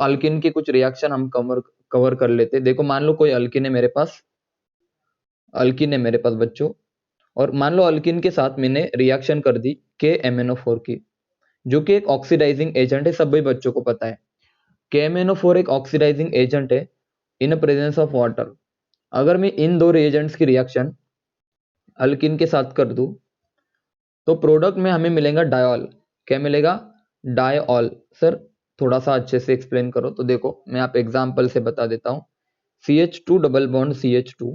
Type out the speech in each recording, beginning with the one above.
Alkene की कुछ reaction हम कवर कर लेते हैं। देखो मान लो कोई अल्किन है मेरे पास, अल्किन है मेरे पास बच्चों, और मान लो अल्किन के साथ मैंने रिएक्शन कर दी KMnO4 की, जो कि एक ऑक्सीडाइजिंग एजेंट है, सभी बच्चों को पता है। KMnO4 एक ऑक्सीडाइजिंग एजेंट है इन प्रेजेंस ऑफ वाटर। अगर मैं इन दो रिएजेंट्स की रिएक्शन अल्किन के साथ कर दूं तो प्रोडक्ट में हमें मिलेगा डायॉल। क्या मिलेगा? डायऑल। सर थोड़ा सा अच्छे से एक्सप्लेन करो। तो देखो मैं आप एग्जांपल से बता देता हूँ। CH2 डबल बॉन्ड CH2,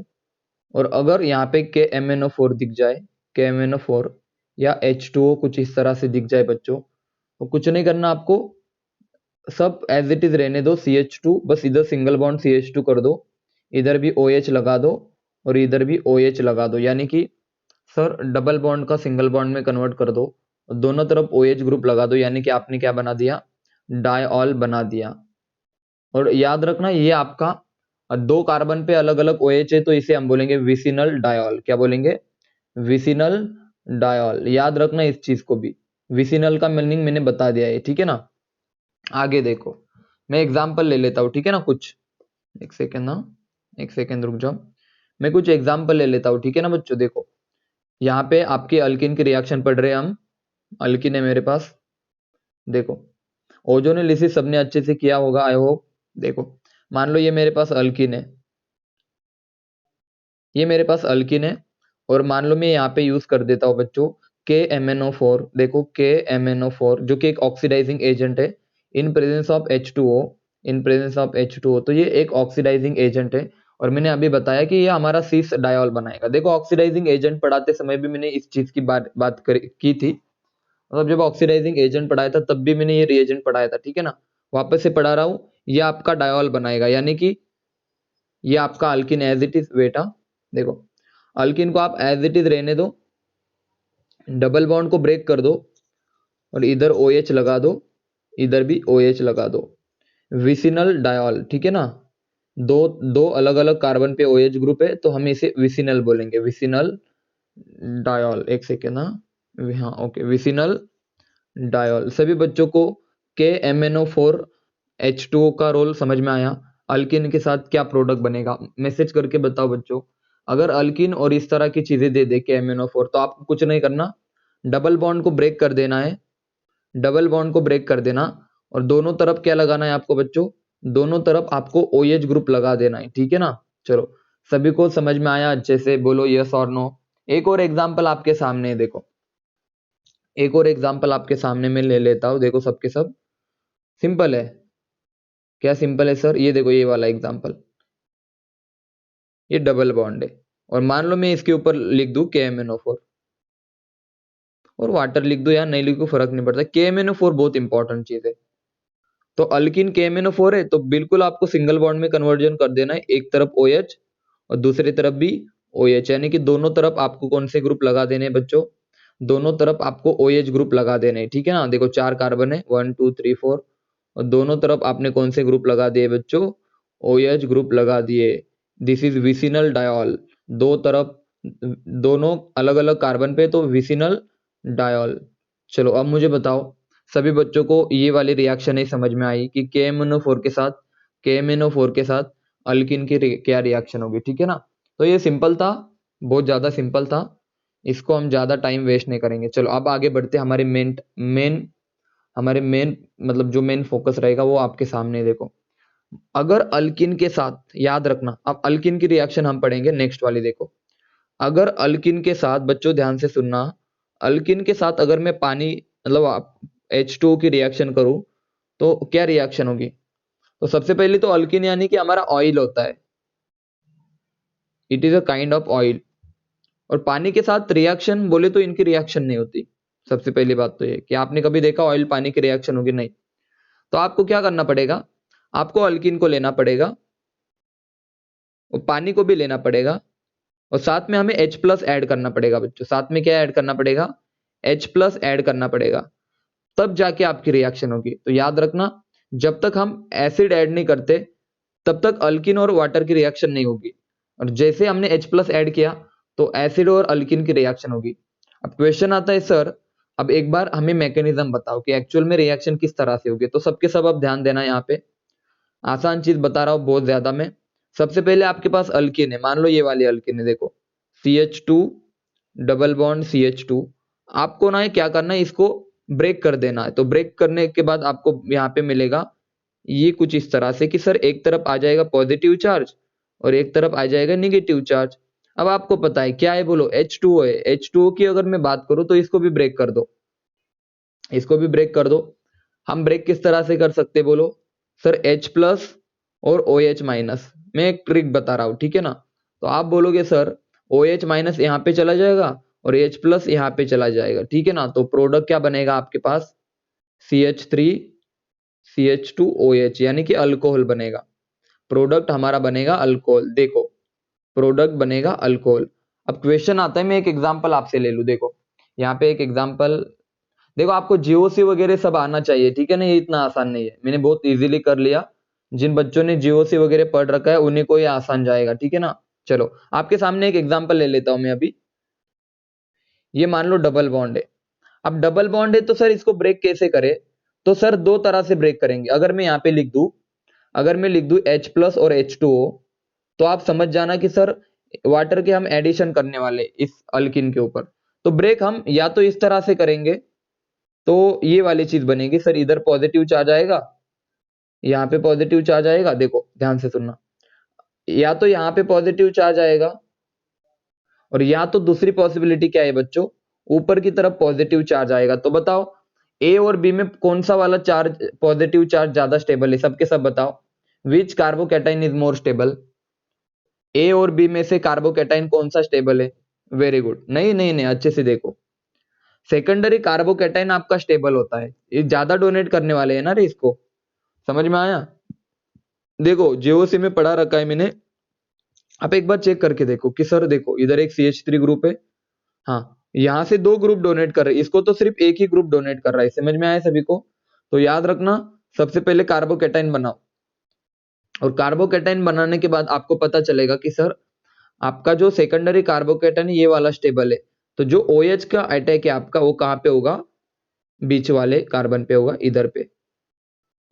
और अगर यहाँ पे KMnO4 दिख जाए, KMnO4 या H2O कुछ इस तरह से दिख जाए बच्चों, तो कुछ नहीं करना आपको, सब एज इट इज रहने दो। CH2 बस इधर सिंगल बॉन्ड CH2 कर दो, इधर भी OH लगा दो और इधर भी OH लगा दो, यानी कि सर डबल बॉन्ड का सिंगल बॉन्ड में कन्वर्ट कर दो, दोनों तरफ OH ग्रुप लगा दो, यानी कि आपने क्या बना दिया? डायऑल बना दिया। और याद रखना ये आपका दो कार्बन पे अलग अलग OH है, तो इसे हम बोलेंगे विसिनल डायऑल। क्या बोलेंगे? विसिनल डायऑल। याद रखना इस चीज को भी, विसिनल का मीनिंग मैंने बता दिया है, ठीक है ना। आगे देखो, मैं एग्जांपल ले लेता हूँ, ठीक है ना। कुछ एक सेकेंड ना, एक सेकेंड रुक जाओ, मैं कुछ एग्जांपल ले लेता हूँ, ठीक है ना बच्चों। देखो यहाँ पे आपके अल्किन की रिएक्शन पढ़ रहे हैं हम। अल्किन है मेरे पास, देखो ओजोनोलिसिस सबने अच्छे से किया होगा आई होप। देखो मान लो ये मेरे पास अल्किन है, ये मेरे पास अल्किन है, और मान लो मैं यहाँ पे यूज कर देता हूँ बच्चों KMnO4। देखो KMnO4 जो कि एक ऑक्सीडाइजिंग एजेंट है in presence of H2O, in presence of H2O, तो ये एक ऑक्सीडाइजिंग एजेंट है। और मैंने अभी बताया कि ये हमारा सिस डायॉल बनाएगा। देखो ऑक्सीडाइजिंग एजेंट पढ़ाते समय भी मैंने इस चीज की की थी, मतलब जब ऑक्सीडाइजिंग एजेंट पढ़ाया था तब भी मैंने ये रिएजेंट पढ़ाया था, ठीक है ना। वापस से पढ़ा रहा हूँ, ये आपका डायॉल बनाएगा, यानी कि ये आपका अल्किन एज इट इज बेटा। देखो अल्किन को आप एज इट इज रहने दो, डबल बॉन्ड को ब्रेक कर दो और इधर OH लगा दो, इधर भी OH लगा दो, विसिनल डायॉल, ठीक है ना। दो दो अलग अलग कार्बन पे OH ग्रुप है, तो हम इसे विसिनल बोलेंगे, विसिनल डायॉल। एक सेकेंड ना, हाँ ओके, विसिनल डायॉल। सभी बच्चों को KMnO4 H2O का रोल समझ में आया। अल्किन के साथ क्या प्रोडक्ट बनेगा, मैसेज करके बताओ बच्चों। अगर अल्किन और इस तरह की चीजें दे दे KMnO4, तो आपको कुछ नहीं करना, डबल बॉन्ड को ब्रेक कर देना है, डबल बॉन्ड को ब्रेक कर देना, और दोनों तरफ क्या लगाना है आपको बच्चों? दोनों तरफ आपको OH ग्रुप लगा देना है, ठीक है ना। चलो सभी को समझ में आया अच्छे से, बोलो यस और नो। एक और एग्जाम्पल आपके सामने है, देखो एक और एग्जाम्पल आपके सामने में ले लेता हूं। देखो सबके सब सिंपल है। क्या सिंपल है सर? ये देखो ये वाला एग्जाम्पल, ये डबल बॉन्ड है, और मान लो मैं इसके ऊपर लिख दूं KMnO4, और वाटर लिख दो या नहीं लिखो फर्क नहीं पड़ता। KMnO4 बहुत इंपॉर्टेंट चीज है। तो अल्किन KMnO4 है, तो बिल्कुल आपको सिंगल बॉन्ड में कन्वर्जन कर देना है, एक तरफ OH और दूसरी तरफ भी OH, यानी कि दोनों तरफ आपको कौन से ग्रुप लगा देने हैं बच्चों? दोनों तरफ आपको OH ग्रुप लगा देने हैं, ठीक है ना। देखो चार कार्बन है, 1 2 3 4, और दोनों तरफ आपने कौन से ग्रुप लगा दिए बच्चों? OH ग्रुप लगा दिए। This is vicinal dial. दो तरफ, दोनों अलग अलग कार्बन पे, तो विसिनल डायॉल। चलो अब मुझे बताओ, सभी बच्चों को ये वाली रिएक्शन ही समझ में आई कि KMnO4 के साथ अल्किन की क्या रिएक्शन होगी, ठीक है ना। तो ये सिंपल था, बहुत ज्यादा सिंपल था, इसको हम ज्यादा टाइम वेस्ट नहीं करेंगे। चलो अब आगे बढ़ते, हमारे मेन मतलब जो मेन फोकस रहेगा वो आपके सामने है। देखो अगर अल्किन के साथ, याद रखना अब अल्किन की रिएक्शन हम पढ़ेंगे नेक्स्ट वाली। देखो अगर अल्किन के साथ, बच्चों ध्यान से सुनना, अल्किन के साथ अगर मैं पानी मतलब H2O की रिएक्शन करूं तो क्या रिएक्शन होगी? तो सबसे पहले तो अल्किन यानी कि हमारा ऑयल होता है, it is a kind of oil. और पानी के साथ रिएक्शन बोले तो इनकी रिएक्शन नहीं होती। सबसे पहली बात तो ये कि आपने कभी देखा ऑयल पानी की रिएक्शन होगी? नहीं। तो आपको क्या करना पड़ेगा? आपको अल्किन को लेना पड़ेगा और पानी को भी लेना पड़ेगा, और साथ में हमें H प्लस ऐड करना पड़ेगा बच्चों। साथ में क्या ऐड करना पड़ेगा? H प्लस ऐड करना पड़ेगा, तब जाके आपकी रिएक्शन होगी। तो याद रखना, जब तक हम एसिड ऐड नहीं करते तब तक अल्किन और वाटर की रिएक्शन नहीं होगी, और जैसे हमने H प्लस ऐड किया तो एसिड और अल्किन की रिएक्शन होगी। अब क्वेश्चन आता है सर, अब एक बार हमें मैकेनिज्म बताओ कि एक्चुअल में रिएक्शन किस तरह से होगी। तो सबके सब अब ध्यान देना यहाँ पे। आसान चीज बता रहा हूँ बहुत ज्यादा मैं। सबसे पहले आपके पास अल्किन है, मान लो ये वाली अल्किन है, देखो CH2 डबल बॉन्ड CH2। आपको ना क्या करना है, इसको ब्रेक कर देना है। तो ब्रेक करने के बाद आपको यहाँ पे मिलेगा ये कुछ इस तरह से कि सर एक तरफ आ जाएगा पॉजिटिव चार्ज और एक तरफ आ जाएगा निगेटिव चार्ज। अब आपको पता है क्या है, बोलो H2O है। H2O की अगर मैं बात करूं तो इसको भी ब्रेक कर दो, इसको भी ब्रेक कर दो। हम ब्रेक किस तरह से कर सकते बोलो, सर H प्लस और OH माइनस। मैं एक ट्रिक बता रहा हूँ, ठीक है ना। तो आप बोलोगे सर OH माइनस यहाँ पे चला जाएगा और H प्लस यहाँ पे चला जाएगा, ठीक है ना। तो प्रोडक्ट क्या बनेगा आपके पास, CH3 CH2OH, यानी कि अल्कोहल बनेगा। प्रोडक्ट हमारा बनेगा अल्कोहल। देखो प्रोडक्ट बनेगा अल्कोहल। अब क्वेश्चन आता है, मैं एक एग्जांपल आपसे ले लूं। देखो यहाँ पे एक एग्जांपल, देखो आपको जीओसी वगैरह सब आना चाहिए, ठीक है ना। ये इतना आसान नहीं है, मैंने बहुत इजीली कर लिया। जिन बच्चों ने जीओसी वगैरह पढ़ रखा है उन्हीं को ये आसान जाएगा, ठीक है ना। चलो आपके सामने एक एग्जांपल ले लेता हूं मैं अभी। ये मान लो डबल बॉन्ड है। अब डबल बॉन्ड है तो सर इसको ब्रेक कैसे करें, तो सर दो तरह से ब्रेक करेंगे। अगर मैं यहाँ पे लिख दूं, अगर मैं लिख दूं H प्लस और H2O, तो आप समझ जाना कि सर वाटर के हम एडिशन करने वाले इस अल्किन के ऊपर। तो ब्रेक हम या तो इस तरह से करेंगे, तो ये वाली चीज बनेगी सर, इधर पॉजिटिव चार्ज आएगा, यहाँ पे पॉजिटिव चार्ज आएगा। देखो ध्यान से सुनना, या तो यहाँ पे पॉजिटिव चार्ज आएगा और या तो दूसरी पॉसिबिलिटी क्या है बच्चों, ऊपर की तरफ पॉजिटिव चार्ज आएगा। तो बताओ ए और बी में कौन सा वाला चार्ज, पॉजिटिव चार्ज ज्यादा स्टेबल है, सबके सब बताओ। विच कार्बोकैटाइन इज मोर स्टेबल, ए और बी में से कार्बोकैटाइन कौन सा स्टेबल है। वेरी गुड, नहीं नहीं नहीं, अच्छे से देखो, सेकेंडरी कार्बोकैटाइन आपका स्टेबल होता है। ये ज्यादा डोनेट करने वाले हैं ना रे, इसको समझ में आया। देखो जीओसी में पढ़ा रखा है मैंने, आप एक बार चेक करके देखो कि सर देखो इधर एक CH3 ग्रुप है, हाँ यहां से दो ग्रुप डोनेट कर रहे हैं, इसको तो सिर्फ एक ही ग्रुप डोनेट कर रहा है। समझ में आया सभी को। तो याद रखना, सबसे पहले कार्बोकैटाइन बनाओ और कार्बोकैटाइन बनाने के बाद आपको पता चलेगा कि सर आपका जो सेकेंडरी कार्बोकैटाइन ये वाला स्टेबल है। तो जो OH का अटैक है आपका वो कहाँ पे होगा, बीच वाले कार्बन पे होगा, इधर पे।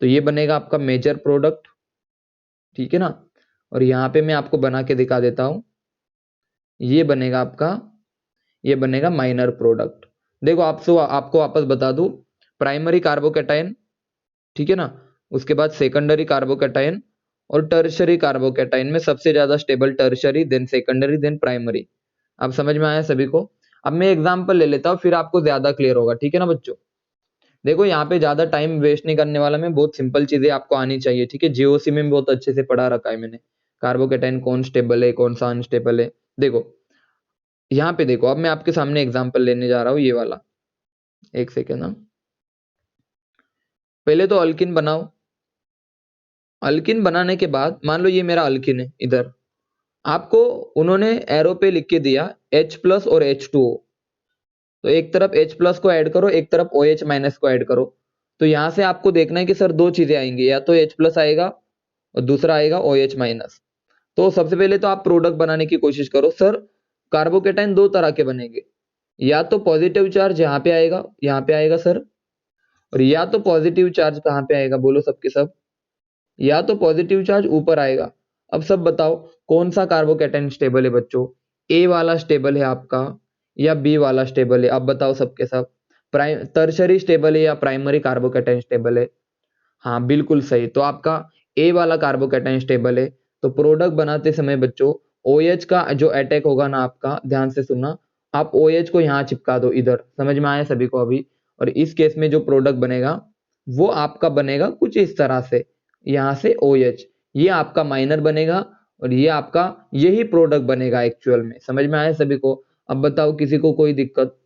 तो ये बनेगा आपका मेजर प्रोडक्ट, ठीक है ना। और यहाँ पे मैं आपको बना के दिखा देता हूं, ये बनेगा आपका, ये बनेगा माइनर प्रोडक्ट। देखो आपको वापस बता दूं, प्राइमरी कार्बोकैटाइन, ठीक है ना, उसके बाद सेकेंडरी कार्बोकैटाइन और टर्शरी कार्बोकैटाइन में सबसे ज्यादा stable tertiary, then secondary, then primary. अब समझ में आया सभी को। अब मैं एग्जांपल ले लेता हूँ, फिर आपको ज्यादा क्लियर होगा, ठीक है ना बच्चों। देखो यहाँ पे ज्यादा टाइम वेस्ट नहीं करने वाला मैं, बहुत सिंपल चीजें आपको आनी चाहिए, ठीक है। जीओसी में बहुत अच्छे से पढ़ा रखा है मैंने, कार्बोकैटाइन कौन स्टेबल है कौन सा अनस्टेबल है। देखो यहाँ पे देखो, अब मैं आपके सामने एग्जांपल लेने जा रहा हूँ, ये वाला। एक सेकेंड ना, पहले तो अल्किन बनाओ। अल्किन बनाने के बाद मान लो ये मेरा अल्किन है, इधर आपको उन्होंने एरो पे लिख के दिया H प्लस और H2O। तो एक तरफ H प्लस को ऐड करो, एक तरफ OH माइनस को ऐड करो। तो यहां से आपको देखना है कि सर दो चीजें आएंगी, या तो H प्लस आएगा और दूसरा आएगा OH माइनस। तो सबसे पहले तो आप प्रोडक्ट बनाने की कोशिश करो। सर कार्बोकेटाइन दो तरह के बनेंगे, या तो पॉजिटिव चार्ज यहाँ पे आएगा सर, और या तो पॉजिटिव चार्ज कहाँ पे आएगा, बोलो सबके सब, या तो पॉजिटिव चार्ज ऊपर आएगा। अब सब बताओ कौन सा कार्बोकेटाइन स्टेबल है बच्चों, ए वाला स्टेबल है आपका या बी वाला स्टेबल है। अब बताओ सबके सब, प्राइम टर्शरी स्टेबल है या प्राइमरी कार्बोकेटाइन स्टेबल है। हाँ बिल्कुल सही, तो आपका ए वाला कार्बोकेटाइन स्टेबल है। तो प्रोडक्ट बनाते समय बच्चों OH का जो अटैक होगा ना आपका, ध्यान से सुनना, आप OH को यहाँ चिपका दो इधर। समझ में आया सभी को अभी। और इस केस में जो प्रोडक्ट बनेगा वो आपका बनेगा कुछ इस तरह से, यहाँ से OH, ये आपका माइनर बनेगा और ये आपका यही प्रोडक्ट बनेगा एक्चुअल में। समझ में आया सभी को। अब बताओ किसी को कोई दिक्कत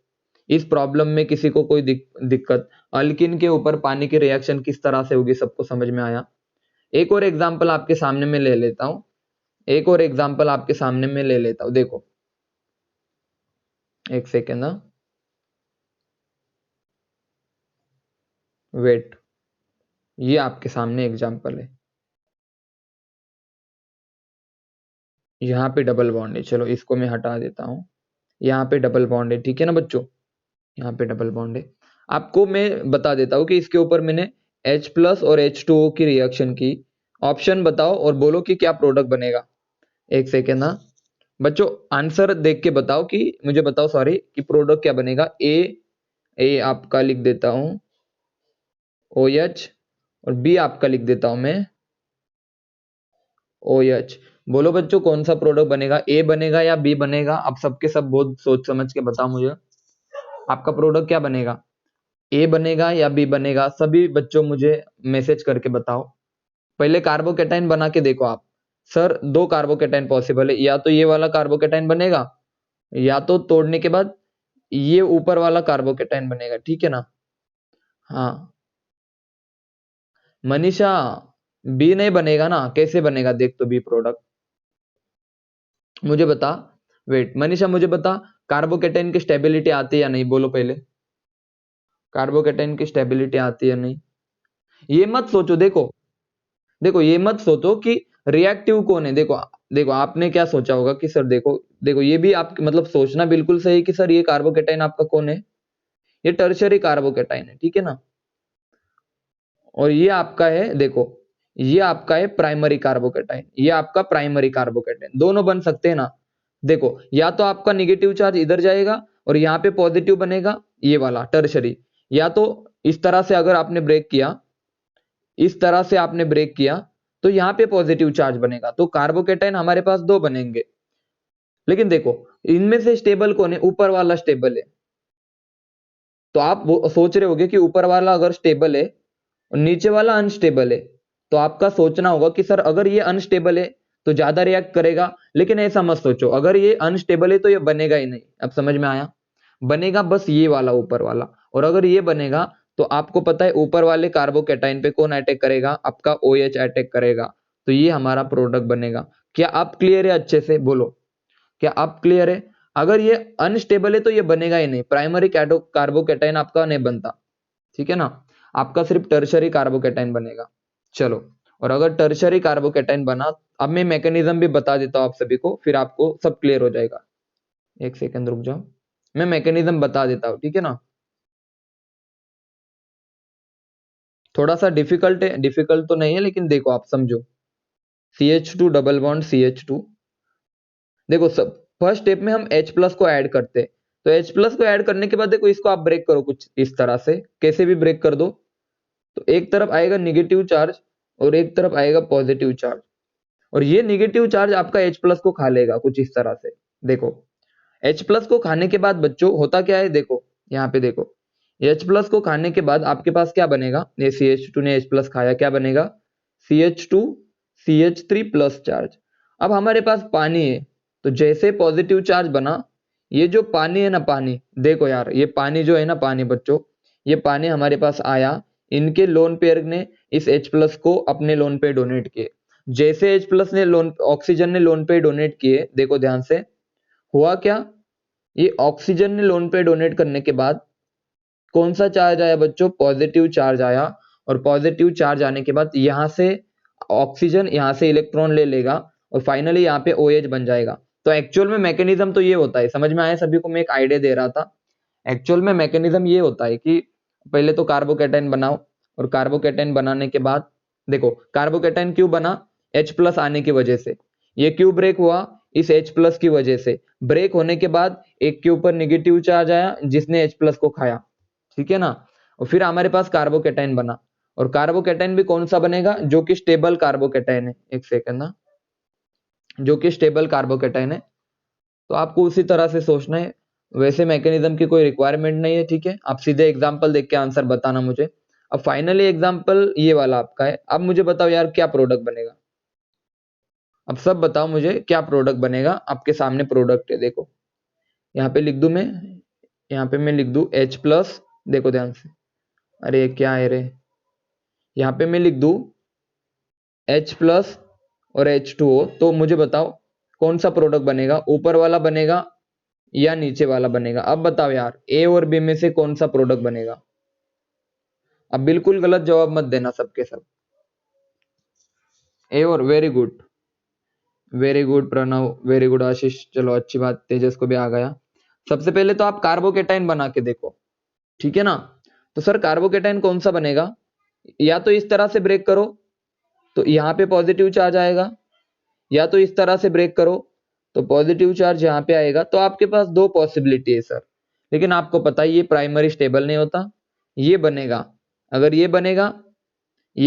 इस प्रॉब्लम में, किसी को कोई दिक्कत, अल्किन के ऊपर पानी की रिएक्शन किस तरह से होगी, सबको समझ में आया। एक और एग्जांपल आपके सामने में ले लेता हूं, एक और एग्जांपल आपके सामने में ले लेता हूं। देखो एक सेकेंड ना, वेट, ये आपके सामने एग्जांपल है। यहाँ पे डबल बॉन्ड है, चलो इसको मैं हटा देता हूं। यहाँ पे डबल बॉन्ड है, ठीक है ना बच्चों, यहाँ पे डबल बॉन्ड है। आपको मैं बता देता हूँ कि इसके ऊपर मैंने H प्लस और H2O की रिएक्शन की, ऑप्शन बताओ और बोलो कि क्या प्रोडक्ट बनेगा। एक सेकेंड ना बच्चों, आंसर देख के बताओ कि मुझे बताओ सॉरी कि प्रोडक्ट क्या बनेगा। ए आपका लिख देता हूं OH, और बी आपका लिख देता हूं मैं OH। बोलो बच्चों कौन सा प्रोडक्ट बनेगा, ए बनेगा या बी बनेगा? आप सबके सब बहुत सोच समझ के बताओ मुझे, आपका प्रोडक्ट क्या बनेगा, ए बनेगा या बी बनेगा? सभी बच्चों मुझे मैसेज करके बताओ। पहले कार्बोकेटाइन बना के देखो आप। सर दो कार्बोकेटाइन पॉसिबल है, या तो ये वाला कार्बोकेटाइन बनेगा या तो तोड़ने के बाद ये ऊपर वाला कार्बोकेटाइन बनेगा, ठीक है ना? हाँ मनीषा, बी नहीं बनेगा ना, कैसे बनेगा देख तो बी प्रोडक्ट, मुझे बता। वेट मनीषा मुझे बता, कार्बोकेटाइन की स्टेबिलिटी आती है या नहीं, बोलो पहले। कार्बोकेटाइन की स्टेबिलिटी आती है या नहीं? ये मत सोचो, देखो देखो ये मत सोचो कि रिएक्टिव कौन है। देखो देखो आपने क्या सोचा होगा कि सर देखो देखो ये भी आप मतलब सोचना बिल्कुल सही कि सर ये कार्बोकेटाइन आपका कौन है, ये टर्शियरी कार्बोकेटाइन है, ठीक है ना? और ये आपका है देखो, ये आपका है प्राइमरी कार्बोकेटाइन, ये आपका प्राइमरी कार्बोकेटाइन, दोनों बन सकते हैं ना? देखो या तो आपका निगेटिव चार्ज इधर जाएगा और यहाँ पे पॉजिटिव बनेगा ये वाला टर्शरी, या तो इस तरह से अगर आपने ब्रेक किया, इस तरह से आपने ब्रेक किया तो यहाँ पे पॉजिटिव चार्ज बनेगा, तो कार्बोकेटाइन हमारे पास दो बनेंगे। लेकिन देखो इनमें से स्टेबल कौन है, ऊपर वाला स्टेबल है। तो आप वो सोच रहे होगे कि ऊपर वाला अगर स्टेबल है और नीचे वाला अनस्टेबल है, तो आपका सोचना होगा कि सर अगर ये अनस्टेबल है तो ज्यादा रिएक्ट करेगा, लेकिन ऐसा मत सोचो, अगर ये अनस्टेबल है तो ये बनेगा ही नहीं। अब समझ में आया? बनेगा बस ये वाला ऊपर वाला, और अगर ये बनेगा तो आपको पता है ऊपर वाले कार्बोकेटाइन पे कौन अटैक करेगा, आपका OH अटैक करेगा, तो ये हमारा प्रोडक्ट बनेगा। क्या आप क्लियर है अच्छे से, बोलो क्या आप क्लियर है? अगर ये अनस्टेबल है तो ये बनेगा ही नहीं, प्राइमरी कार्बोकेटाइन आपका नहीं बनता, ठीक है ना? आपका सिर्फ टर्शरी कार्बोकेटाइन बनेगा। चलो, और अगर टर्शरी कार्बोकेटाइन बना, अब मैं मैकेनिज्म भी बता देता हूं आप सभी को, फिर आपको सब क्लियर हो जाएगा। एक सेकंड रुक जाओ, मैं मैकेनिज्म बता देता हूं, ठीक है ना? थोड़ा सा डिफिकल्ट है, डिफिकल्ट तो नहीं है लेकिन देखो आप समझो। CH2 डबल बॉन्ड CH2, देखो सब फर्स्ट स्टेप में हम H प्लस को ऐड करते हैं, तो H प्लस को ऐड करने के बाद देखो इसको आप ब्रेक करो कुछ इस तरह से, कैसे भी ब्रेक कर दो, तो एक तरफ आएगा निगेटिव चार्ज और एक तरफ आएगा पॉजिटिव चार्ज, और ये निगेटिव चार्ज आपका H प्लस को खा लेगा कुछ इस तरह से। देखो H प्लस को खाने के बाद बच्चों होता क्या है, देखो यहाँ पे देखो, H प्लस को खाने के बाद आपके पास क्या बनेगा, ये CH2 ने H प्लस खाया, क्या बनेगा CH2 CH3 प्लस चार्ज। अब हमारे पास पानी है, तो जैसे पॉजिटिव चार्ज बना, ये जो पानी है ना, पानी देखो यार, ये पानी जो है ना, पानी बच्चों, ये पानी हमारे पास आया, इनके लोन पेयर ने इस H प्लस को अपने लोन पे डोनेट किए। जैसे H प्लस ने लोन ऑक्सीजन ने लोन पे डोनेट किए, देखो ध्यान से हुआ क्या, ये ऑक्सीजन ने लोन पे डोनेट करने के बाद कौन सा चार्ज आया बच्चों, पॉजिटिव चार्ज आया, और पॉजिटिव चार्ज आने के बाद यहां से ऑक्सीजन यहां से इलेक्ट्रॉन ले लेगा और फाइनली यहाँ पे OH बन जाएगा। तो एक्चुअल में मैकेनिज्म तो ये होता है, समझ में आया सभी को? मैं एक आइडिया दे रहा था, एक्चुअल में मैकेनिज्म ये होता है कि पहले तो कार्बोकेटाइन बनाओ, और कार्बोकेटाइन बनाने के बाद देखो कार्बोकेटाइन क्यों बना, H प्लस आने की वजह से। ये क्यों ब्रेक हुआ, इस H प्लस की वजह से। ब्रेक होने के बाद एक के ऊपर निगेटिव चार्ज आया जिसने H प्लस को खाया, ठीक है ना? और फिर हमारे पास कार्बोकेटाइन बना, और कार्बोकेटाइन भी कौन सा बनेगा, जो कि स्टेबल कार्बोकेटाइन है। एक सेकंड ना, जो कि स्टेबल कार्बोकेटाइन है, तो आपको उसी तरह से सोचना है, वैसे मैकेनिज्म की कोई रिक्वायरमेंट नहीं है, ठीक है? आप सीधे एग्जांपल देख के आंसर बताना मुझे। अब फाइनली एग्जांपल ये वाला आपका है, अब मुझे बताओ यार क्या प्रोडक्ट बनेगा, अब सब बताओ मुझे क्या प्रोडक्ट बनेगा। आपके सामने प्रोडक्ट है, देखो यहाँ पे लिख दूं मैं, यहाँ पे मैं लिख दूं H प्लस, देखो ध्यान से, अरे क्या है रे, यहाँ पे मैं लिख दूं H प्लस और H2O, तो मुझे बताओ कौन सा प्रोडक्ट बनेगा, ऊपर वाला बनेगा या नीचे वाला बनेगा? अब बताओ यार, ए और बी में से कौन सा प्रोडक्ट बनेगा? अब बिल्कुल गलत जवाब मत देना सबके सब। ए और, very good Pranav, very good Ashish, चलो अच्छी बात, तेजस को भी आ गया। सबसे पहले तो आप कार्बोकेटाइन बना के देखो, ठीक है ना? तो सर कार्बोकेटाइन कौन सा बनेगा, या तो इस तरह से ब्रेक करो, तो यहाँ पे पॉजिटिव चार्ज आएगा, या तो इस तरह से ब्रेक करो तो पॉजिटिव चार्ज यहाँ पे आएगा। तो आपके पास दो पॉसिबिलिटी है सर, लेकिन आपको पता है ये प्राइमरी स्टेबल नहीं होता, ये बनेगा। अगर ये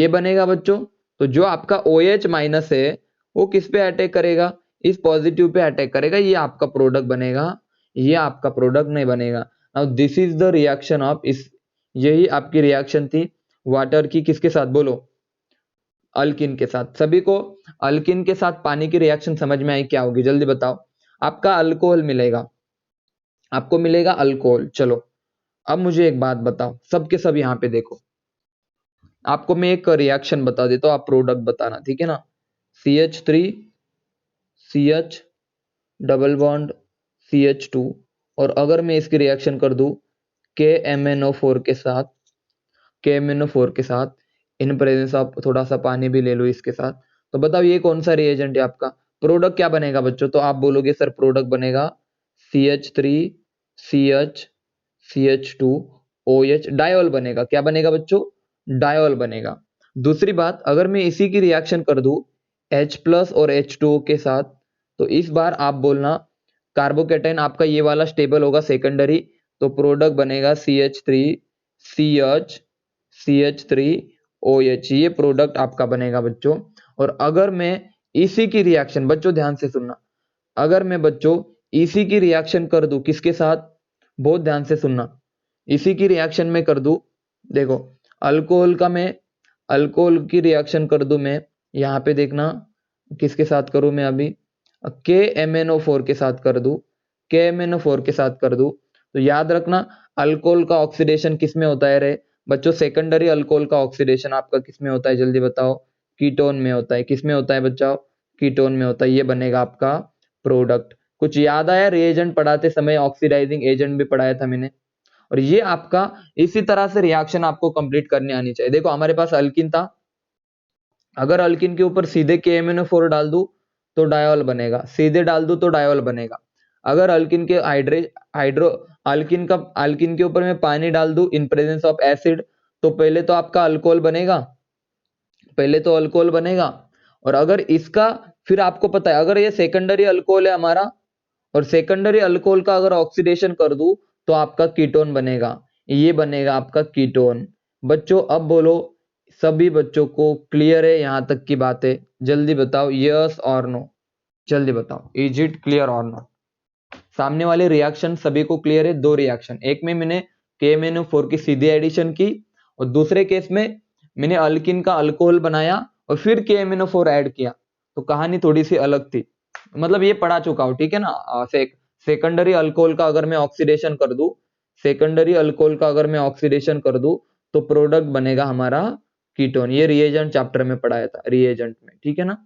बनेगा बच्चों, तो जो आपका OH माइनस है वो किस पे अटैक करेगा, इस पॉजिटिव पे अटैक करेगा, ये आपका प्रोडक्ट बनेगा, ये आपका प्रोडक्ट नहीं बनेगा। Now this is the reaction of इस, यही आपकी रिएक्शन थी वाटर की, किसके साथ बोलो, अल्किन के साथ। सभी को अल्किन के साथ पानी की रिएक्शन समझ में आई क्या होगी, जल्दी बताओ। आपका अल्कोहल मिलेगा, आपको मिलेगा अल्कोहल। चलो अब मुझे एक बात बताओ, सबके सब यहाँ पे देखो, आपको मैं एक रिएक्शन बता देता हूँ, आप प्रोडक्ट बताना, ठीक है ना। CH3 CH double bond CH2, और अगर मैं इसकी रिएक्शन कर दूं KMnO4 के साथ, KMnO4 के साथ इन प्रेजेंस ऑफ, थोड़ा सा पानी भी ले लो इसके साथ, तो बताओ ये कौन सा रिएजेंट है आपका, प्रोडक्ट क्या बनेगा बच्चों। तो आप बोलोगे सर प्रोडक्ट बनेगा CH3 CH CH2 OH, diol बनेगा। क्या बनेगा बच्चों, डायोल बनेगा। दूसरी बात, अगर मैं इसी की रिएक्शन कर दूं H प्लस और H2O के साथ, तो इस बार आप बोलना कार्बोकेटाइन आपका ये वाला स्टेबल होगा सेकेंडरी, तो प्रोडक्ट बनेगा CH3 CH CH3OH, ये प्रोडक्ट आपका बनेगा बच्चों। और अगर मैं इसी की रिएक्शन, बच्चों ध्यान से सुनना, अगर मैं बच्चों इसी की रिएक्शन कर दूं किसके साथ, बहुत ध्यान से सुनना, इसी की रिएक्शन में कर दूं, देखो अल्कोहल का मैं, अल्कोहल की रिएक्शन कर दूं मैं, यहाँ पे देखना किसके साथ करूं मैं अभी, KMnO4 के साथ कर दूं, KMnO4 के साथ कर दूं, तो याद रखना अल्कोहल का ऑक्सीडेशन किस में होता है रे बच्चों, सेकेंडरी अल्कोहल का ऑक्सीडेशन आपका किस में होता है, जल्दी बताओ। कीटोन में होता है। किस में होता है बच्चों, कीटोन में होता है। ये बनेगा आपका प्रोडक्ट। कुछ याद आया, रिएजेंट पढ़ाते समय ऑक्सीडाइजिंग एजेंट भी पढ़ाया था मैंने, और ये आपका इसी तरह से रिएक्शन आपको कंप्लीट करने आनी चाहिए। देखो हमारे पास अल्किन था, अगर अल्किन के ऊपर सीधे KMnO4 डाल दूं तो डायोल बनेगा, सीधे डाल दूं तो डायोल बनेगा। अगर अल्किन के हाइड्रो अल्किन के ऊपर मैं पानी डाल दूं इन प्रेजेंस ऑफ एसिड, तो पहले तो आपका अल्कोहल बनेगा, पहले तो अल्कोहल बनेगा। और अगर इसका, फिर आपको पता है अगर ये सेकेंडरी अल्कोहल है हमारा, और सेकेंडरी अल्कोहल का अगर ऑक्सीडेशन कर दूं तो आपका कीटोन बनेगा, ये बनेगा आपका कीटोन। बच्चों अब बोलो, सभी बच्चों को क्लियर है यहां तक की बातें, जल्दी बताओ यस और नो, जल्दी बताओ इज इट क्लियर और नो। सामने वाले रिएक्शन सभी को क्लियर है, दो रिएक्शन, एक में मैंने KMnO4 की सीधी एडिशन की, और दूसरे केस में मैंने अल्किन का अल्कोहल बनाया और फिर KMnO4 ऐड किया, तो कहानी थोड़ी सी अलग थी। मतलब ये पढ़ा चुका हूं, ठीक है ना। सेकेंडरी अल्कोहल का अगर मैं ऑक्सीडेशन कर दूं, सेकेंडरी अल्कोहल का अगर मैं ऑक्सीडेशन कर दूं तो प्रोडक्ट बनेगा हमारा कीटोन। ये रिएजेंट चैप्टर में पढ़ाया था, रिएजेंट में, ठीक है ना।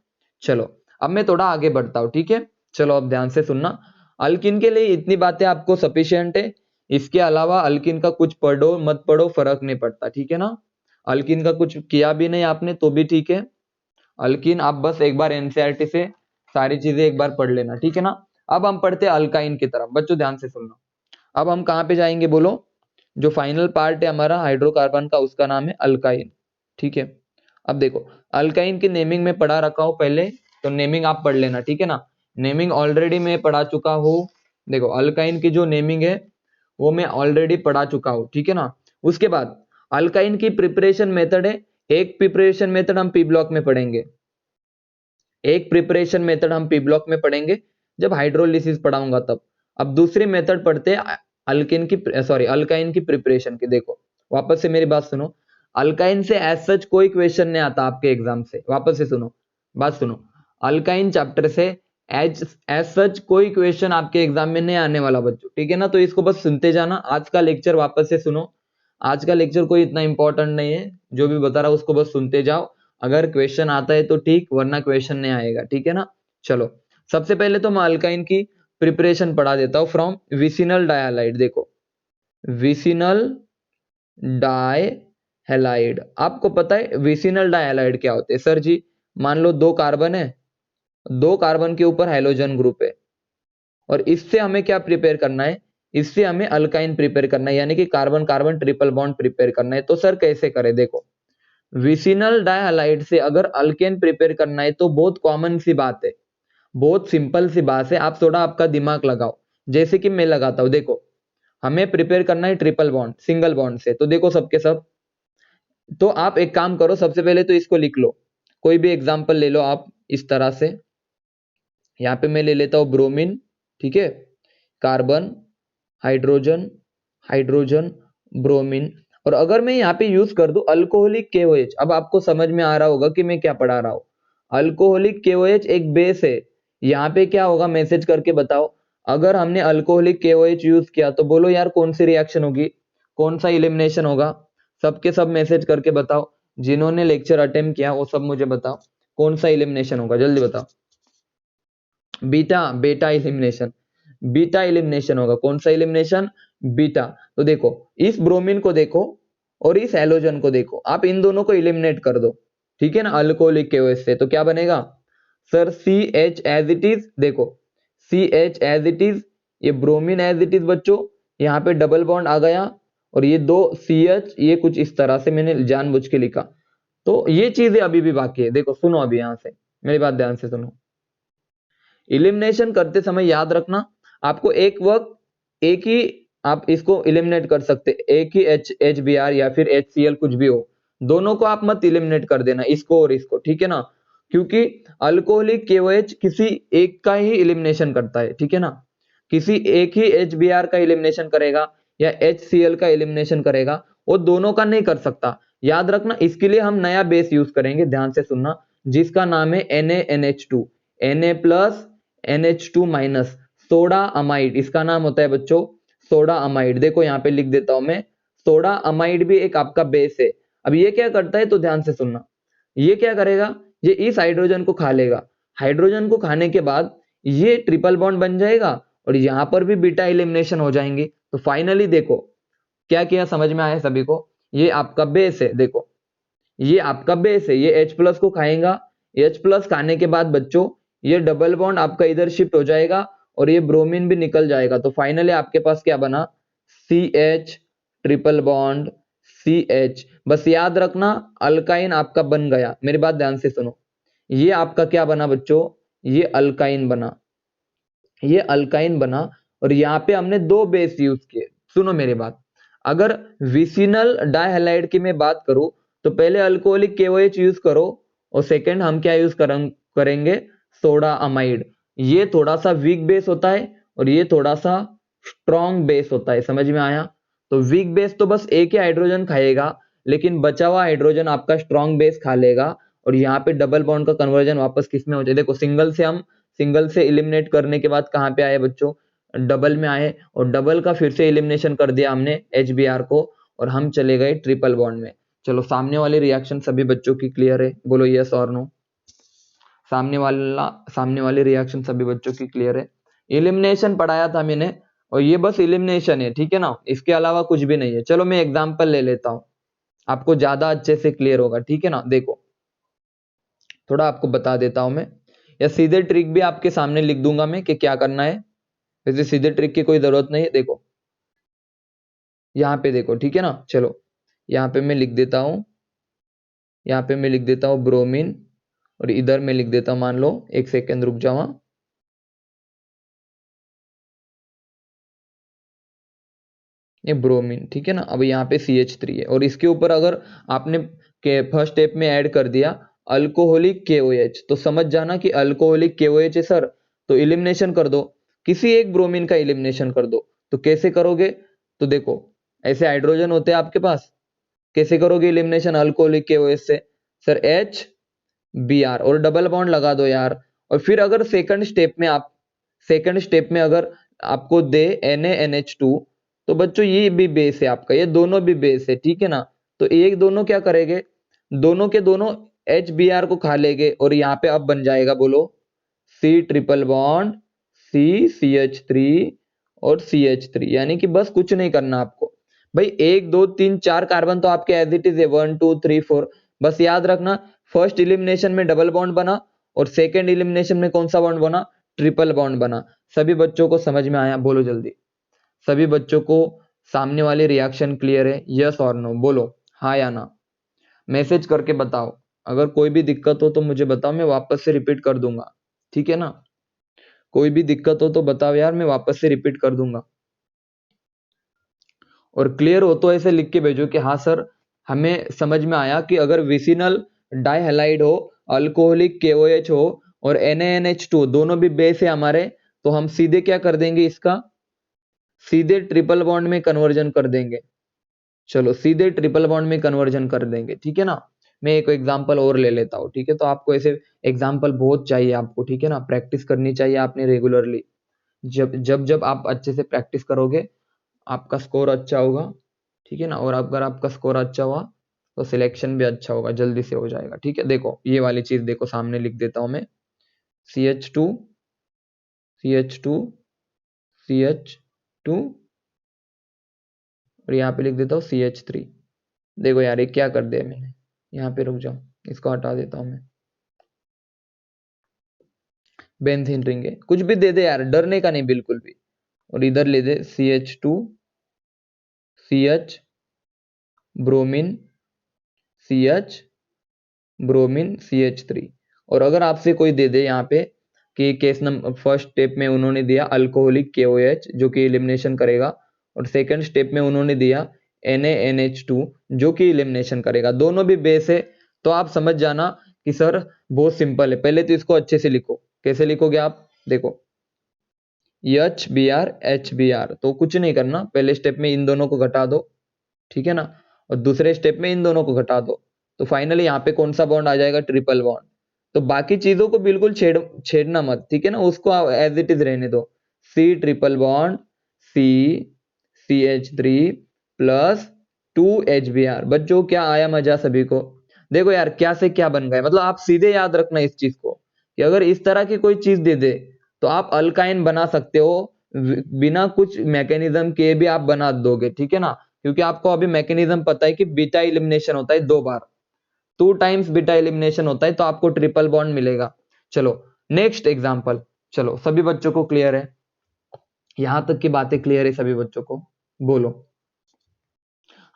चलो अब मैं थोड़ा आगे बढ़ता हूं, ठीक है। चलो अब ध्यान से सुनना, अल्किन के लिए इतनी बातें आपको सफिशिएंट है, इसके अलावा अल्किन का कुछ पढ़ो मत पढ़ो फर्क नहीं पड़ता, ठीक है ना। अल्किन का कुछ किया भी नहीं आपने तो भी ठीक है, अल्किन आप बस एक बार NCERT से सारी चीजें एक बार पढ़ लेना, ठीक है ना। अब हम पढ़ते हैं अल्काइन की तरफ, बच्चों ध्यान से सुनना। अब हम कहाँ पे जाएंगे बोलो, जो फाइनल पार्ट है हमारा हाइड्रोकार्बन का उसका नाम है अल्काइन, ठीक है। अब देखो अल्काइन की नेमिंग में पढ़ा रखा हूं पहले, तो नेमिंग आप पढ़ लेना, ठीक है ना। नेमिंग ऑलरेडी मैं पढ़ा चुका हूं, देखो अल्काइन की जो नेमिंग है वो मैं ऑलरेडी पढ़ा चुका हूं, ठीक है ना। उसके बाद अल्काइन की प्रिपरेशन मेथड है, एक प्रिपरेशन मेथड हम पी ब्लॉक में पढ़ेंगे, एक प्रिपरेशन मेथड हम पी ब्लॉक में पढ़ेंगे जब हाइड्रोलिसिस पढ़ाऊंगा तब। अब दूसरी मेथड पढ़ते हैं अल्किन की, सॉरी अल्काइन की प्रिपरेशन की। देखो वापस से मेरी बात सुनो, अल्काइन से एज सच कोई क्वेश्चन नहीं आता आपके एग्जाम से, वापस से सुनो, बात सुनो, अल्काइन चैप्टर से एज सच कोई क्वेश्चन आपके एग्जाम में नहीं आने वाला बच्चों, ठीक है ना। तो इसको बस सुनते जाना, आज का लेक्चर वापस से सुनो, आज का लेक्चर कोई इतना इंपॉर्टेंट नहीं है, जो भी बता रहा हूं उसको बस सुनते जाओ, अगर क्वेश्चन आता है तो ठीक, वरना क्वेश्चन नहीं आएगा, ठीक है ना। चलो सबसे पहले तो मैं अल्काइन की प्रिपरेशन पढ़ा देता हूं फ्रॉम विसिनल डायहालाइड। देखो विसिनल डायहालाइड, आपको पता है विसिनल डायहालाइड क्या होते हैं सर जी। मान लो दो कार्बन है, दो कार्बन के ऊपर हाइड्रोजन ग्रुप है, और इससे हमें क्या प्रिपेयर करना है, इससे हमें अल्काइन प्रिपेयर करना है, यानी कि carbon carbon triple bond prepare करना है। तो सर कैसे करें, देखो विसिनल डाइहालाइड से अगर अल्केन प्रिपेयर करना है तो बहुत कॉमन सी बात है, बहुत सिंपल सी बात है, आप थोड़ा आपका दिमाग लगाओ। जैसे कि मैं लगाता हूं, देखो हमें प्रिपेयर करना है ट्रिपल बॉन्ड सिंगल बॉन्ड से, तो देखो सबके सब, तो आप एक काम करो, सबसे पहले तो इसको लिख लो, कोई भी एग्जांपल ले लो आप इस तरह से। यहाँ पे मैं ले लेता हूँ ब्रोमीन, ठीक है, कार्बन, हाइड्रोजन, हाइड्रोजन, ब्रोमीन। और अगर मैं यहाँ पे यूज कर दूं अल्कोहलिक KOH, अब आपको समझ में आ रहा होगा कि मैं क्या पढ़ा रहा हूँ। अल्कोहलिक KOH एक बेस है, यहाँ पे क्या होगा मैसेज करके बताओ। अगर हमने अल्कोहलिक KOH यूज किया तो बोलो यार कौन सी रिएक्शन होगी, कौन सा इलिमिनेशन होगा, सबके सब मैसेज करके बताओ। जिन्होंने लेक्चर अटेम्प्ट किया वो सब मुझे बताओ कौन सा इलिमिनेशन होगा, जल्दी बताओ। बीटा, बेटा इलिमिनेशन, बीटा इलिमिनेशन होगा। कौन सा इलिमिनेशन, बीटा। तो देखो इस ब्रोमीन को देखो और इस हैलोजन को देखो, आप इन दोनों को इलिमिनेट कर दो, ठीक है ना, अल्कोहलिक KOH से, तो क्या बनेगा sir CH as it is. देखो CH एज इट इज, ये ब्रोमीन एज इट इज बच्चों, यहाँ पे डबल बॉन्ड आ गया और ये दो CH, ये कुछ इस तरह से मैंने जानबूझ के लिखा। तो ये चीजें अभी भी बाकी है, देखो सुनो अभी यहां से, मेरी बात ध्यान से सुनो। इलिमिनेशन करते समय याद रखना, आपको एक वक्त एक ही आप इसको इलिमिनेट कर सकते, एक ही HBr या फिर HCl कुछ भी हो, दोनों को आप मत इलिमिनेट कर देना, इसको और इसको, ठीक है ना, क्योंकि अल्कोहलिक KOH किसी एक का ही इलिमिनेशन करता है, ठीक है ना, किसी एक ही HBr का इलिमिनेशन करेगा या HCl का इलिमिनेशन करेगा, वो दोनों का नहीं कर सकता। याद रखना, इसके लिए हम नया बेस यूज करेंगे, ध्यान से सुनना, जिसका नाम है NaNH2, Na plus NH2 minus, soda amide, इसका नाम होता है बच्चों सोडा अमाइड। देखो यहाँ पे लिख देता हूं मैं, सोडा अमाइड भी एक आपका बेस है। अब ये क्या करता है, तो ध्यान से सुनना, ये क्या करेगा, ये इस हाइड्रोजन को खा लेगा, हाइड्रोजन को खाने के बाद ये ट्रिपल बॉन्ड बन जाएगा और यहां पर भी बीटा एलिमिनेशन हो जाएंगे। तो फाइनली देखो क्या किया, समझ में आया सभी को, ये आपका बेस है, देखो ये आपका बेस है, ये H+ को खाएगा, H+ खाने के बाद बच्चों ये डबल बॉन्ड आपका इधर शिफ्ट हो जाएगा और ये ब्रोमीन भी निकल जाएगा। तो फाइनली आपके पास क्या बना, CH ट्रिपल बॉन्ड CH। बस याद रखना अल्काइन आपका बन गया, मेरी बात ध्यान से सुनो, ये आपका क्या बना बच्चों, ये अल्काइन बना, ये अल्काइन बना। और यहाँ पे हमने दो बेस यूज किए, सुनो मेरी बात, अगर विसिनल डाइहैलाइड की मैं बात करूं तो पहले अल्कोहलिक KOH यूज करो और सेकंड हम क्या यूज करेंगे, सोडा अमाइड। ये थोड़ा सा वीक बेस होता है और ये थोड़ा सा स्ट्रॉन्ग बेस होता है, समझ में आया। तो वीक बेस तो बस एक ही हाइड्रोजन खाएगा, लेकिन बचा हुआ हाइड्रोजन आपका स्ट्रॉन्ग बेस खा लेगा और यहाँ पे डबल बॉन्ड का कन्वर्जन वापस किस में हो जाए। देखो सिंगल से इलिमिनेट करने के बाद कहाँ पे आए बच्चों, डबल में आए, और डबल का फिर से इलिमिनेशन कर दिया हमने HBr को और हम चले गए ट्रिपल बॉन्ड में। चलो सामने वाली रिएक्शन सभी बच्चों की क्लियर है, बोलो यस और नो। सामने वाली रिएक्शन सभी बच्चों की क्लियर है। इलिमिनेशन पढ़ाया था मैंने और ये बस इलिमिनेशन है, ठीक है ना, इसके अलावा कुछ भी नहीं है। चलो मैं एग्जांपल ले लेता हूं, आपको ज्यादा अच्छे से क्लियर होगा, ठीक है ना। देखो थोड़ा आपको बता देता हूं मैं, या सीधे ट्रिक भी आपके सामने लिख दूंगा मैं कि क्या करना है, वैसे सीधे ट्रिक की कोई जरूरत नहीं है। देखो यहाँ पे देखो, ठीक है ना, चलो यहाँ पे मैं लिख देता हूँ, यहाँ पे मैं लिख देता हूँ ब्रोमीन और इधर मैं लिख देता हूँ, मान लो एक सेकेंड रुक जाओ, ये ब्रोमीन, ठीक है ना। अब यहाँ पे CH3 है और इसके ऊपर अगर आपने के फर्स्ट स्टेप में ऐड कर दिया अल्कोहलिक KOH, तो समझ जाना कि अल्कोहलिक KOH है सर, तो इलिमिनेशन कर दो, किसी एक ब्रोमीन का इलिमिनेशन कर दो। तो कैसे करोगे, तो देखो ऐसे हाइड्रोजन होते हैं आपके पास, कैसे करोगे इलिमिनेशन अल्कोहलिक KOH से, सर HBr और डबल बॉन्ड लगा दो यार। और फिर अगर सेकंड स्टेप में अगर आपको दे NaNH2, तो बच्चों ये भी बेस है आपका, ये दोनों भी बेस है, ठीक है ना। तो एक दोनों क्या करेंगे, दोनों के दोनों HBr को खा लेंगे और यहाँ पे अब बन जाएगा, बोलो C triple bond C CH3 और CH3, यानी कि बस कुछ नहीं करना आपको भाई, 1 2 3 4 कार्बन तो आपके एज इट इज है, 1 2 3 4। बस याद रखना फर्स्ट इलिमिनेशन में डबल बॉन्ड बना और सेकंड इलिमिनेशन में कौन सा बॉन्ड बना, ट्रिपल बॉन्ड बना। सभी बच्चों को समझ में आया, बोलो जल्दी। सभी बच्चों को सामने वाली रिएक्शन क्लियर है, यस और नो, बोलो हाँ या ना। मैसेज करके बताओ, अगर कोई भी दिक्कत हो तो मुझे बताओ, मैं वापस से रिपीट कर दूंगा, ठीक है ना। कोई भी दिक्कत हो तो बताओ यार, मैं वापस से रिपीट कर दूंगा। और क्लियर हो तो ऐसे लिख के भेजो कि हाँ सर, हमें समझ में आया कि अगर विसिनल डाइहैलाइड हो, अल्कोहलिक KOH हो और NaNH2 दोनों भी बेस है हमारे, तो हम सीधे क्या कर देंगे, इसका सीधे ट्रिपल बॉन्ड में कन्वर्जन कर देंगे। चलो सीधे ट्रिपल बॉन्ड में कन्वर्जन कर देंगे, ठीक है ना। मैं एक एग्जांपल और ले लेता हूँ, ठीक है। तो आपको ऐसे एग्जांपल बहुत चाहिए आपको, ठीक है ना। प्रैक्टिस करनी चाहिए आपने रेगुलरली। जब जब जब आप अच्छे से प्रैक्टिस करोगे, आपका स्कोर अच्छा होगा, ठीक है ना। और अगर आपका स्कोर अच्छा हुआ तो सिलेक्शन भी अच्छा होगा, जल्दी से हो जाएगा, ठीक है। देखो ये वाली चीज देखो, सामने लिख देता हूं मैं, CH2 CH2 CH2 और यहाँ पे लिख देता हूँ CH3। देखो यार ये क्या कर दिया मैंने, यहाँ पे रुक जाओ, इसको हटा देता हूँ मैं। बेंजीन रिंग है, कुछ भी दे दे यार, डरने का नहीं बिल्कुल भी। और इधर ले दे CH2 CH bromine CH bromine CH3। और अगर आपसे कोई दे दे यहाँ पे कि केस नंबर फर्स्ट स्टेप में उन्होंने दिया अल्कोहलिक KOH जो कि एलिमिनेशन करेगा, और सेकंड स्टेप में उन्होंने दिया NaNH2 जो कि एलिमिनेशन करेगा, दोनों भी बेस है, तो आप समझ जाना कि सर बहुत सिंपल है। पहले तो इसको अच्छे से लिखो, कैसे लिखोगे आप, देखो HBr तो कुछ नहीं करना, पहले स्टेप में इन दोनों को घटा दो, ठीक है ना। और दूसरे स्टेप में इन दोनों को घटा दो, तो फाइनली यहाँ पे कौन सा बॉन्ड आ जाएगा, ट्रिपल बॉन्ड। तो बाकी चीजों को बिल्कुल छेड़ना मत, ठीक है ना, उसको एज इट इज रहने दो। C triple bond C CH3 plus 2HBr। बच्चों क्या आया मजा सभी को। देखो यार क्या से क्या बन गए, मतलब आप सीधे याद रखना इस चीज को कि अगर इस तरह की कोई चीज दे दे तो आप अल्काइन बना सकते हो, बिना कुछ मैकेनिज्म के भी आप बना दोगे, ठीक है ना। क्योंकि आपको अभी मैकेनिज्म पता है कि बीटा एलिमिनेशन होता है 2 बार, 2 टाइम्स बीटा एलिमिनेशन होता है, तो आपको ट्रिपल बॉन्ड मिलेगा। चलो नेक्स्ट एग्जांपल। चलो सभी बच्चों को क्लियर है, यहां तक की बातें क्लियर है सभी बच्चों को, बोलो।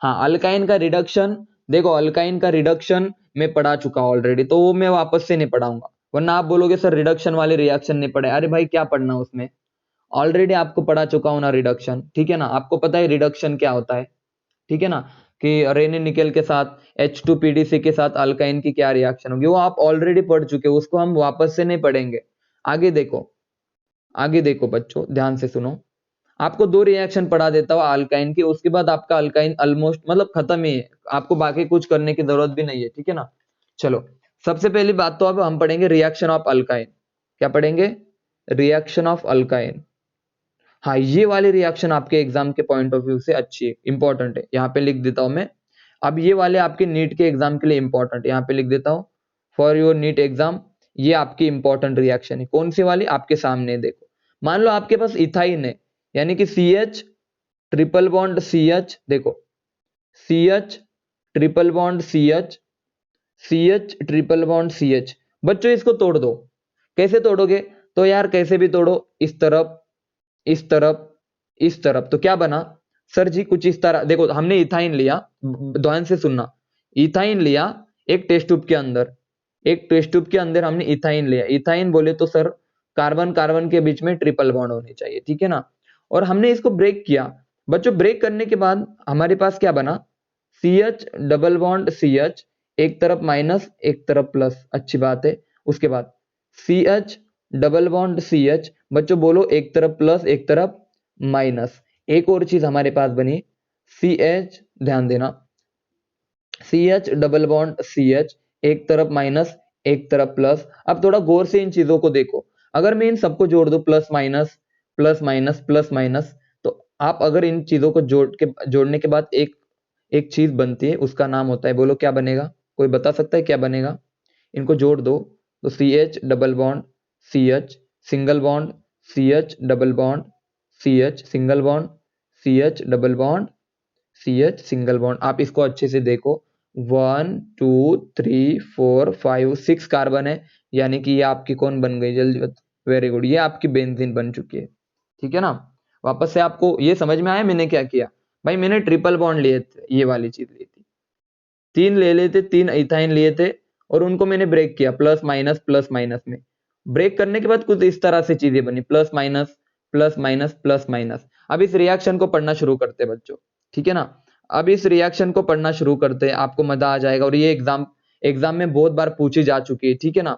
हाँ अल्काइन का रिडक्शन, देखो अल्काइन का रिडक्शन मैं पढ़ा चुका ऑलरेडी, तो वो मैं वापस से नहीं पढ़ाऊंगा, वरना आप बोलोगे सर रिडक्शन वाले रिएक्शन नहीं पढ़े। अरे भाई क्या पढ़ना उसमें, ऑलरेडी आपको पढ़ा चुका हूं ना रिडक्शन, ठीक है ना। आपको पता है रिडक्शन क्या होता है, ठीक है ना, कि रेने निकल के साथ H2PDC के साथ अल्काइन की क्या रिएक्शन होगी, वो आप ऑलरेडी पढ़ चुके हो, उसको हम वापस से नहीं पढ़ेंगे। आगे देखो, आगे देखो बच्चों ध्यान से सुनो, आपको 2 रिएक्शन पढ़ा देता हूँ अल्काइन की, उसके बाद आपका अल्काइन ऑलमोस्ट मतलब खत्म ही है, आपको बाकी कुछ करने की जरूरत भी नहीं है, ठीक है ना। चलो सबसे पहली बात तो अब हम पढ़ेंगे रिएक्शन ऑफ अल्काइन। क्या पढ़ेंगे, रिएक्शन ऑफ अल्काइन। हाँ ये वाली रिएक्शन आपके एग्जाम के पॉइंट ऑफ व्यू से अच्छी है, इंपॉर्टेंट है, यहाँ पे लिख देता हूं मैं। अब ये वाले आपके नीट के एग्जाम के लिए इंपॉर्टेंट, यहाँ पे लिख देता हूँ फॉर योर नीट एग्जाम। ये आपकी इंपॉर्टेंट रिएक्शन है, कौन सी वाली, आपके सामने देखो। मान लो आपके पास इथाइन है, यानी कि CH ट्रिपल बॉन्ड CH, देखो CH triple bond CH triple bond CH। बच्चों इसको तोड़ दो, कैसे तोड़ोगे, तो यार कैसे भी तोड़ो, इस तरफ इस तरफ इस तरफ, तो क्या बना सर जी, कुछ इस तरह। देखो हमने इथाइन लिया, ध्यान से सुनना, इथाइन लिया एक टेस्ट ट्यूब के अंदर, एक टेस्ट ट्यूब के अंदर हमने इथाइन लिया। इथाइन बोले तो सर कार्बन कार्बन के बीच में ट्रिपल बॉन्ड होने चाहिए, ठीक है ना। और हमने इसको ब्रेक किया, बच्चों ब्रेक करने के बाद हमारे पास क्या बना, CH डबल बॉन्ड CH, एक तरफ माइनस एक तरफ प्लस, अच्छी बात है। उसके बाद CH डबल बॉन्ड CH, बच्चों बोलो एक तरफ प्लस एक तरफ माइनस। एक और चीज हमारे पास बनी CH, ध्यान देना, CH डबल बॉन्ड CH, एक तरफ माइनस एक तरफ प्लस। अब थोड़ा गौर से इन चीजों को देखो, अगर मैं इन सबको जोड़ दूं plus minus plus minus plus minus, तो आप अगर इन चीजों को जोड़ने के बाद एक एक चीज बनती है, उसका नाम होता है, बोलो क्या बनेगा, कोई बता सकता है क्या बनेगा। इनको जोड़ दो तो CH double bond CH single bond CH double bond CH single bond CH double bond CH single bond. आप इसको अच्छे से देखो, 1 2 3 4 5 6 कार्बन है, यानी कि ये आपकी कौन बन गई, जल्दी वेरी गुड, ये आपकी बेंजीन बन चुकी है, ठीक है ना। वापस से आपको ये समझ में आया मैंने क्या किया, भाई मैंने ट्रिपल बॉन्ड लिए थे, ये वाली चीज ली थी, तीन ले लेते, तीन इथाइन लिए थे और उनको मैंने ब्रेक किया प्लस माइनस में। ब्रेक करने के बाद कुछ इस तरह से चीजें बनी, plus minus plus minus plus minus. अब इस रिएक्शन को पढ़ना शुरू करते हैं बच्चों, ठीक है ना। अब इस रिएक्शन को पढ़ना शुरू करते हैं, आपको मजा आ जाएगा। और ये एग्जाम में बहुत बार पूछी जा चुकी है, ठीक है ना।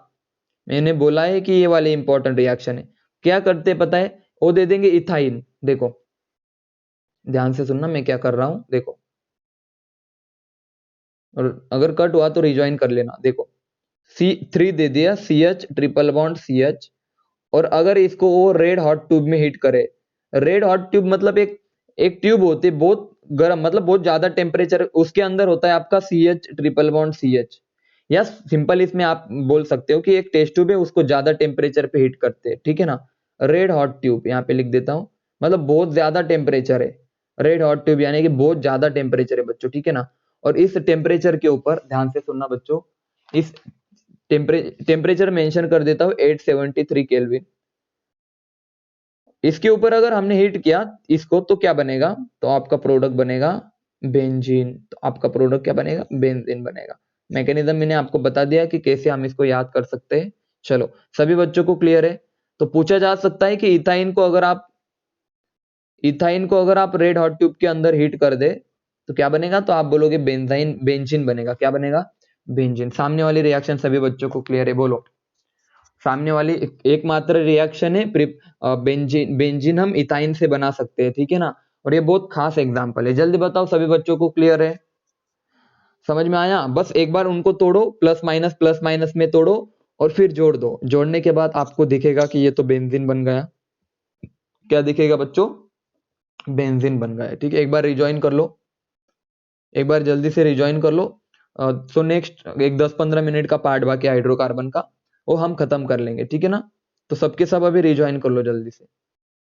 मैंने बोला है कि ये वाले इंपॉर्टेंट रिएक्शन है। क्या करते हैं पता है, वो दे देंगे इथाइन। देखो ध्यान से सुनना मैं क्या कर रहा हूं, देखो। और अगर कट हुआ तो रिज्वाइन कर लेना। देखो C3 दे दिया, CH ट्रिपल बॉन्ड CH। और अगर इसको वो रेड हॉट ट्यूब में हीट करे, रेड हॉट ट्यूब मतलब एक एक ट्यूब होती है बहुत गर्म, मतलब बहुत ज्यादा टेम्परेचर, उसके अंदर होता है आपका CH ट्रिपल बॉन्ड CH। या सिंपल इसमें आप बोल सकते हो कि एक टेस्ट ट्यूब है, उसको ज्यादा टेम्परेचर पे हीट करते हैं, ठीक है ना। रेड हॉट ट्यूब यहाँ पे लिख देता हूँ, मतलब बहुत ज्यादा टेम्परेचर है। रेड हॉट ट्यूब यानी कि बहुत ज्यादा टेम्परेचर है बच्चों, ठीक है ना। और इस टेम्परेचर के ऊपर ध्यान से सुनना बच्चों, इस टेम्परेचर मेंशन कर देता हूँ 873 केल्विन। इसके ऊपर अगर हमने हीट किया इसको तो क्या बनेगा, तो आपका प्रोडक्ट बनेगा बेंजीन। तो आपका प्रोडक्ट क्या बनेगा, बेंजीन बनेगा। मैकेनिज्म मैंने आपको बता दिया कि कैसे हम इसको याद कर सकते हैं। चलो सभी बच्चों को क्लियर है। तो पूछा जा सकता है कि इथाइन को अगर आप रेड हॉट ट्यूब के अंदर हीट कर दे तो क्या बनेगा, तो आप बोलोगे बेंजाइन, बेंजीन बनेगा। क्या बनेगा, बेंजीन। सामने वाली रिएक्शन सभी बच्चों को क्लियर है, बोलो। सामने वाली एकमात्र रिएक्शन है बेंजीन। बेंजीन हम इथाइन से बना सकते हैं, ठीक है ना। और ये बहुत खास एग्जांपल है। जल्दी बताओ सभी बच्चों को क्लियर है, समझ में आया। बस एक बार उनको तोड़ो, प्लस माइनस में तोड़ो और फिर जोड़ दो। जोड़ने के बाद आपको दिखेगा कि ये तो बेंजीन बन गया। क्या दिखेगा बच्चों, बेंजीन बन गया है, ठीक है। एक बार रिजॉइन कर लो, एक बार जल्दी से रिजॉइन कर लो। सो नेक्स्ट एक 10-15 मिनट का पार्ट बाकी हाइड्रोकार्बन का, वो हम खत्म कर लेंगे, ठीक है ना। तो सबके सब अभी रिजॉइन कर लो जल्दी से।